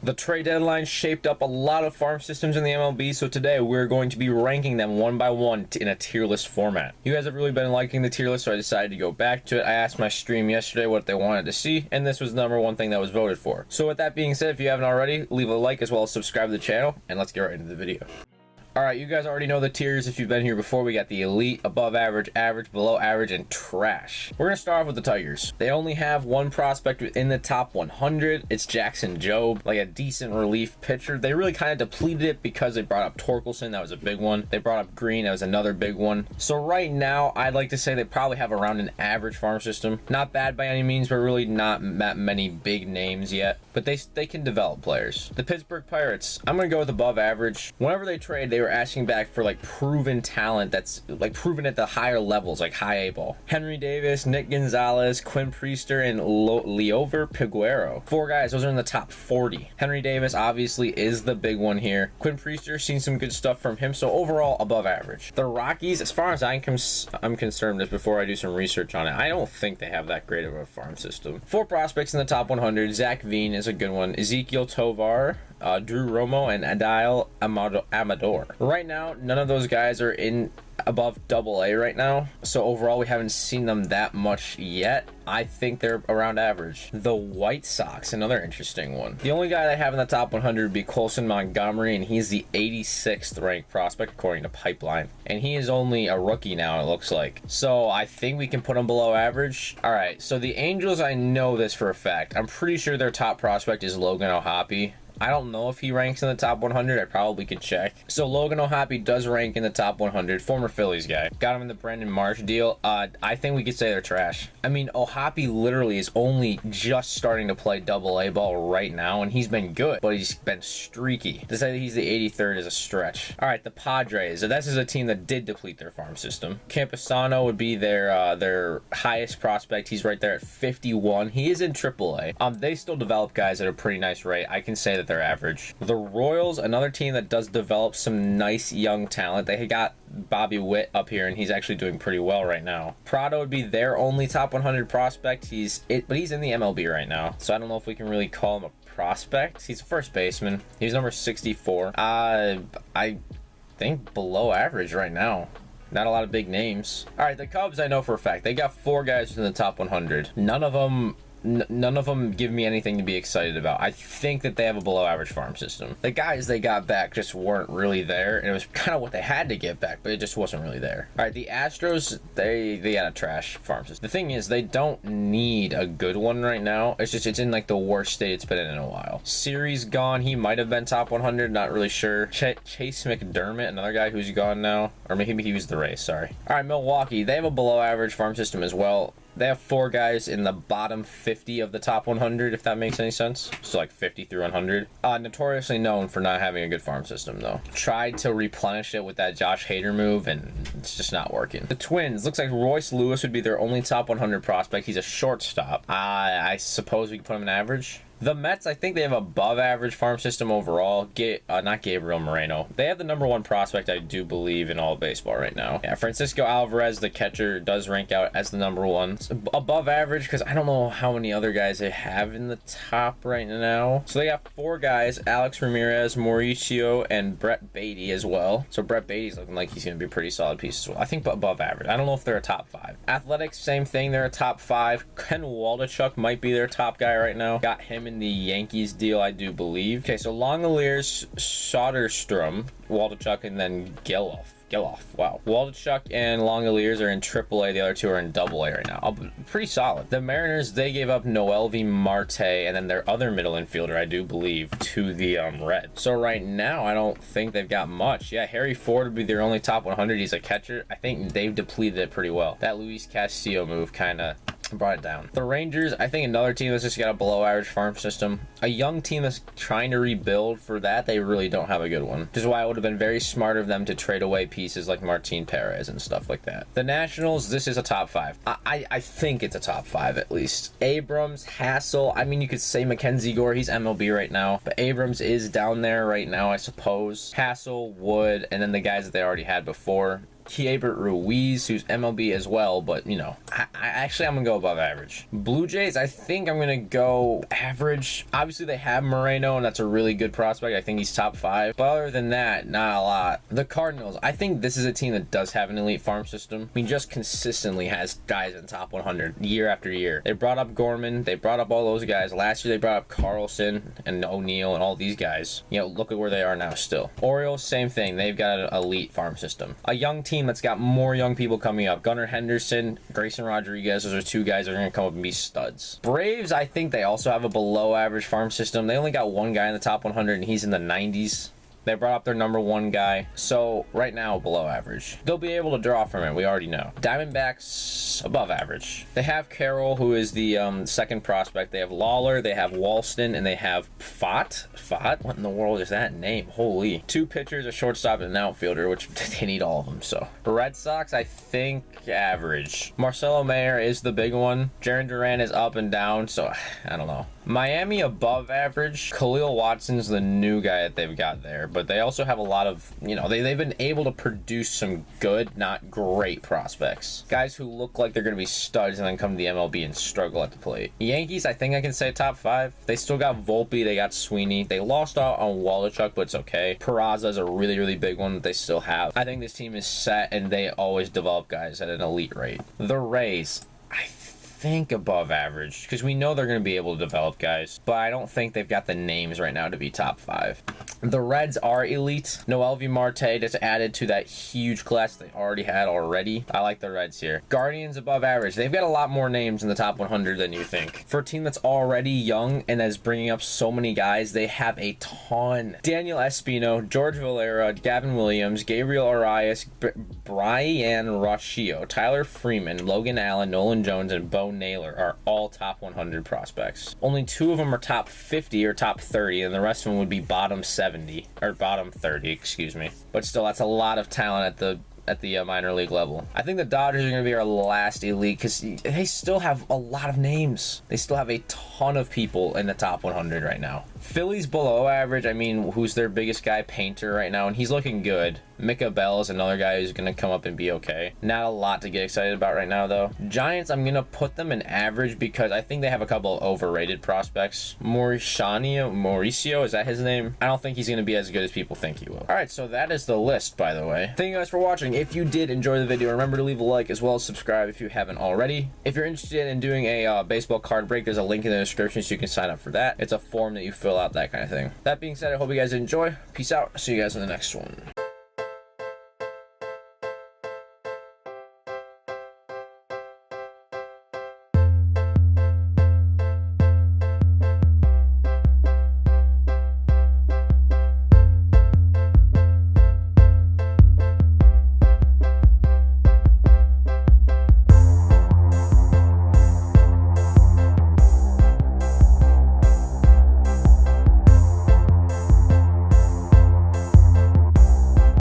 The trade deadline shaped up a lot of farm systems in the MLB, so today we're going to be ranking them one by one in a tier list format. You guys have really been liking the tier list, so I decided to go back to it. I asked my stream yesterday what they wanted to see, and this was the number one thing that was voted for. So with that being said, if you haven't already, leave a like as well as subscribe to the channel, and let's get right into the video. Alright, you guys already know the tiers if you've been here before. We got the elite, above average, average, below average, and trash. We're going to start off with the Tigers. They only have one prospect within the top 100. It's Jackson Jobe, like a decent relief pitcher. They really kind of depleted it because they brought up Torkelson. That was a big one. They brought up Green. That was another big one. So right now, I'd like to say they probably have around an average farm system. Not bad by any means, but really not that many big names yet. But they can develop players. The Pittsburgh Pirates, I'm going to go with above average. Whenever they trade, they were asking back for like proven talent that's like proven at the higher levels, like high A ball. Henry Davis, Nick Gonzalez, Quinn Priester, and Liover Peguero. Four guys, those are in the top 40. Henry Davis obviously is the big one here. Quinn Priester, seen some good stuff from him, so overall above average. The Rockies, as far as I'm concerned, just before I do some research on it, I don't think they have that great of a farm system. Four prospects in the top 100. Zach Veen is a good one. Ezekiel Tovar, Drew Romo, and Adile Amador. Right now, none of those guys are in above AA right now, so overall we haven't seen them that much yet. I think they're around average. The White Sox, another interesting one. The only guy they have in the top 100 would be Colson Montgomery, and he's the 86th ranked prospect according to Pipeline, and he is only a rookie now, it looks like, so I think we can put him below average. All right, so the Angels, I know this for a fact. I'm pretty sure their top prospect is Logan O'Hoppe. I don't know if he ranks in the top 100. I probably could check. So Logan O'Hoppe does rank in the top 100. Former Phillies guy. Got him in the Brendan Marsh deal. I think we could say they're trash. I mean, O'Hoppe literally is only just starting to play AA ball right now, and he's been good, but he's been streaky. To say that he's the 83rd is a stretch. All right, the Padres. This is a team that did deplete their farm system. Campusano would be their highest prospect. He's right there at 51. He is in AAA. They still develop guys at a pretty nice rate. I can say that they're average. The Royals, another team that does develop some nice young talent. They got Bobby Witt up here, and he's actually doing pretty well right now. Prado would be their only top 100 prospect. But he's in the MLB right now, so I don't know if we can really call him a prospect. He's a first baseman. He's number 64. I think below average right now. Not a lot of big names. All right, the Cubs, I know for a fact. They got four guys in the top 100. None of them give me anything to be excited about. I think that they have a below average farm system. The guys they got back just weren't really there, and it was kind of what they had to get back, but it just wasn't really there. All right, the Astros, they got a trash farm system. The thing is, they don't need a good one right now. It's in like the worst state it's been in a while. Series gone. He might have been top 100, not really sure. Chase McDermott, another guy who's gone now, or maybe he was the Rays, sorry. All right, Milwaukee, they have a below average farm system as well. They have four guys in the bottom 50 of the top 100, if that makes any sense. So like 50 through 100. Notoriously known for not having a good farm system, though. Tried to replenish it with that Josh Hader move, and it's just not working. The Twins, looks like Royce Lewis would be their only top 100 prospect. He's a shortstop. I suppose we could put him in average. The Mets, I think they have above average farm system overall. Not Gabriel Moreno. They have the number one prospect, I do believe, in all of baseball right now. Yeah, Francisco Alvarez, the catcher, does rank out as the number one. So above average, because I don't know how many other guys they have in the top right now. So they got four guys, Alex Ramirez, Mauricio, and Brett Beatty as well. So Brett Beatty's looking like he's going to be a pretty solid piece as well. I think above average. I don't know if they're a top five. Athletics, same thing. They're a top five. Ken Waldichuk might be their top guy right now. Got him in the Yankees deal, I do believe. Okay, so Langoliers, Soderstrom, Waldichuk, and then Geloff. Wow. Waldichuk and Langoliers are in AAA. The other two are in AA right now. Pretty solid. The Mariners, they gave up Noelvi Marte and then their other middle infielder, I do believe, to the Reds. So right now, I don't think they've got much. Yeah, Harry Ford would be their only top 100. He's a catcher. I think they've depleted it pretty well. That Luis Castillo move kind of brought it down. The Rangers, I think another team that's just got a below average farm system. A young team that's trying to rebuild. For that, they really don't have a good one. Which is why it would have been very smart of them to trade away pieces like Martin Perez and stuff like that. The Nationals, this is a top five. I think it's a top five at least. Abrams, Hassel, I mean, you could say Mackenzie Gore, he's MLB right now, but Abrams is down there right now, I suppose. Hassel, Wood, and then the guys that they already had before. Keibert Ruiz, who's MLB as well, but you know, I'm gonna go above average. Blue Jays, I think I'm gonna go average. Obviously they have Moreno, and that's a really good prospect. I think he's top 5, but other than that, not a lot. The Cardinals, I think this is a team that does have an elite farm system. I mean, just consistently has guys in top 100 year after year. They brought up Gorman, they brought up all those guys. Last year they brought up Carlson and O'Neill and all these guys. You know, look at where they are now still. Orioles, same thing. They've got an elite farm system. A young team that's got more young people coming up. Gunnar Henderson, Grayson Rodriguez, those are 2 guys that are going to come up and be studs. Braves, I think they also have a below average farm system. They only got 1 guy in the top 100, and he's in the 90s. They brought up their number 1 guy. So right now, below average. They'll be able to draw from it. We already know. Diamondbacks, above average. They have Carroll, who is the second prospect. They have Lawler. They have Walston. And they have Fott. Fott? What in the world is that name? Holy. 2 pitchers, a shortstop, and an outfielder, which they need all of them. So Red Sox, I think average. Marcelo Mayer is the big one. Jarren Duran is up and down. So I don't know. Miami above average. Khalil Watson's the new guy that they've got there, but they also have a lot of, you know, they've been able to produce some good, not great prospects. Guys who look like they're going to be studs and then come to the MLB and struggle at the plate. Yankees, I think I can say top 5. They still got Volpe, they got Sweeney. They lost out on Waldichuk, but it's okay. Peraza is a really, really big one that they still have. I think this team is set, and they always develop guys at an elite rate. The Rays, I think above average, because we know they're going to be able to develop guys, but I don't think they've got the names right now to be top 5. The Reds are elite. Noelvi Marte just added to that huge class they already had already. I like the Reds here. Guardians above average. They've got a lot more names in the top 100 than you think. For a team that's already young and is bringing up so many guys, they have a ton. Daniel Espino, George Valera, Gavin Williams, Gabriel Arias, Brian Rocchio, Tyler Freeman, Logan Allen, Nolan Jones, and Bo Naylor are all top 100 prospects. Only 2 of them are top 50 or top 30, and the rest of them would be bottom 70 or bottom 30, excuse me. But still, that's a lot of talent at the minor league level. I think the Dodgers are going to be our last elite because they still have a lot of names. They still have a ton of people in the top 100 right now. Phillies below average. I mean, who's their biggest guy? Painter right now, and he's looking good. Micah Bell is another guy who's going to come up and be okay. Not a lot to get excited about right now, though. Giants, I'm going to put them in average because I think they have a couple of overrated prospects. Mauricio, is that his name? I don't think he's going to be as good as people think he will. All right, so that is the list, by the way. Thank you guys for watching. If you did enjoy the video, remember to leave a like as well as subscribe if you haven't already. If you're interested in doing a baseball card break, there's a link in the description so you can sign up for that. It's a form that you fill out, that kind of thing. That being said, I hope you guys enjoy. Peace out. See you guys in the next one.